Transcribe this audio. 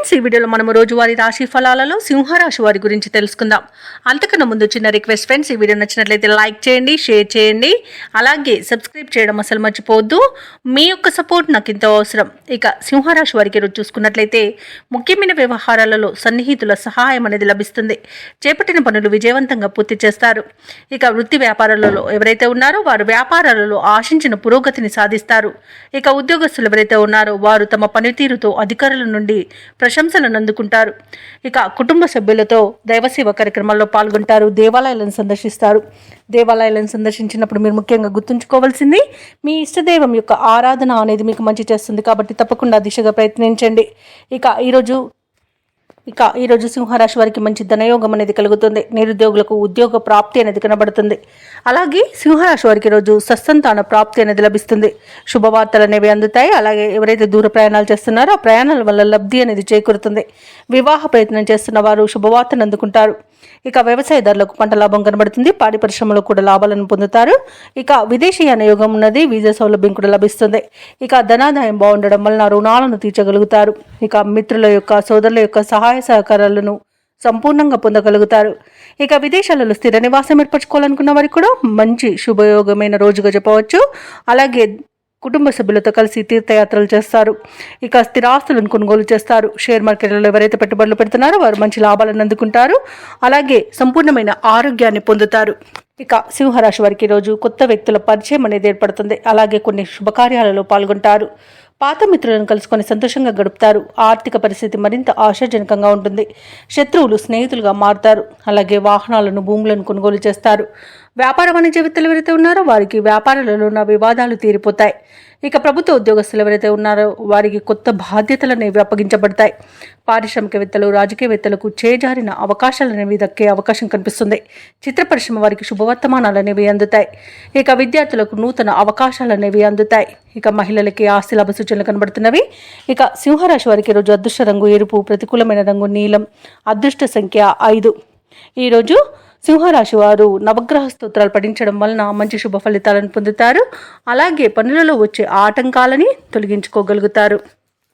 Friends, ఈ వీడియోలో మనము రోజువారీ రాశి ఫలాలలో సింహరాశి వారి గురించి తెలుసుకుందాం. అంతకన్నా ముందు చిన్న రిక్వెస్ట్ ఫ్రెండ్స్, ఈ వీడియో నచ్చినట్లయితే లైక్ చేయండి, షేర్ చేయండి, అలాగే సబ్స్క్రైబ్ చేయడం అసలు మర్చిపోవద్దు. మీ యొక్క సపోర్ట్ నాకు ఎంతో అవసరం. ఇక సింహరాశి వారికి ఈరోజు చూసుకున్నట్లయితే ముఖ్యమైన వ్యవహారాలలో సన్నిహితుల సహాయం అనేది లభిస్తుంది. చేపట్టిన పనులు విజయవంతంగా పూర్తి చేస్తారు. ఇక వృత్తి వ్యాపారాలలో ఎవరైతే ఉన్నారో వారు వ్యాపారాలలో ఆశించిన పురోగతిని సాధిస్తారు. ఇక ఉద్యోగస్తులు ఎవరైతే ఉన్నారో వారు తమ పనితీరుతో అధికారుల నుండి ప్రశంసలను అందుకుంటారు. ఇక కుటుంబ సభ్యులతో దైవసేవ కార్యక్రమాల్లో పాల్గొంటారు. దేవాలయాలను సందర్శిస్తారు. దేవాలయాలను సందర్శించినప్పుడు మీరు ముఖ్యంగా గుర్తుంచుకోవాల్సింది మీ ఇష్టదైవం యొక్క ఆరాధన అనేది మీకు మంచి చేస్తుంది. కాబట్టి తప్పకుండా దిశగా ప్రయత్నించండి. ఈరోజు సింహరాశి వారికి మంచి ధనయోగం అనేది కలుగుతుంది. నిరుద్యోగులకు ఉద్యోగ ప్రాప్తి అనేది కనబడుతుంది. అలాగే సింహరాశి వారికి ఈరోజు సత్సంతాన ప్రాప్తి అనేది లభిస్తుంది. శుభవార్తలు అనేవి అందుతాయి. అలాగే ఎవరైతే దూర ప్రయాణాలు చేస్తున్నారో ఆ ప్రయాణాల వల్ల లబ్ధి అనేది చేకూరుతుంది. వివాహ ప్రయత్నం చేస్తున్న వారు శుభవార్తను అందుకుంటారు. ఇక వ్యవసాయదారులకు పంట లాభం కనబడుతుంది. పాడి పరిశ్రమలో కూడా లాభాలను పొందుతారు. ఇక విదేశీయాన యోగం ఉన్నది. వీసా సౌలభ్యం కూడా లభిస్తుంది. ఇక ధనాదాయం బాగుండడం వలన రుణాలను తీర్చగలుగుతారు. ఇక మిత్రుల యొక్క సోదరుల యొక్క సహాయ సహకారాలను సంపూర్ణంగా పొందగలుగుతారు. ఇక విదేశాలలో స్థిర నివాసం ఏర్పరచుకోవాలనుకున్న వారికి కూడా మంచి శుభయోగమైన రోజుగా చెప్పవచ్చు. అలాగే కుటుంబ సభ్యులతో కలిసి తీర్థయాత్రలు చేస్తారు. ఇక స్థిరాస్తులను కొనుగోలు చేస్తారు. షేర్ మార్కెట్లలో ఎవరైతే పెట్టుబడులు పెడుతున్నారో వారు మంచి లాభాలను అందుకుంటారు. అలాగే సంపూర్ణమైన ఆరోగ్యాన్ని పొందుతారు. ఇక సింహరాశి వారికి ఈరోజు కొత్త వ్యక్తుల పరిచయం అనేది ఏర్పడుతుంది. అలాగే కొన్ని శుభకార్యాలలో పాల్గొంటారు. పాత మిత్రులను కలుసుకొని సంతోషంగా గడుపుతారు. ఆర్థిక పరిస్థితి మరింత ఆశాజనకంగా ఉంటుంది. శత్రువులు స్నేహితులుగా మారుతారు. అలాగే వాహనాలను భూములను కొనుగోలు చేస్తారు. వ్యాపార వాణిజ్య వేత్తలు ఎవరైతే ఉన్నారో వారికి వ్యాపారాలలో ఉన్న వివాదాలు తీరిపోతాయి. ఇక ప్రభుత్వ ఉద్యోగస్తులు ఎవరైతే ఉన్నారో వారికి కొత్త బాధ్యతలు అనేవి అప్పగించబడతాయి. పారిశ్రామికవేత్తలు రాజకీయవేత్తలకు చేజారిన అవకాశాలు అనేవి దక్కే అవకాశం కనిపిస్తుంది. చిత్ర పరిశ్రమ వారికి శుభవర్తమానాలు అనేవి అందుతాయి. ఇక విద్యార్థులకు నూతన అవకాశాలు అనేవి అందుతాయి. ఇక మహిళలకి ఆస్తి లాభ సూచనలు కనబడుతున్నవి. ఇక సింహరాశి వారికి ఈరోజు అదృష్ట రంగు ఎరుపు, ప్రతికూలమైన రంగు నీలం, అదృష్ట సంఖ్య 5. ఈరోజు సింహరాశి వారు నవగ్రహ స్తోత్రాలు పఠించడం వలన మంచి శుభ ఫలితాలను పొందుతారు. అలాగే పనులలో వచ్చే ఆటంకాలని తొలగించుకోగలుగుతారు.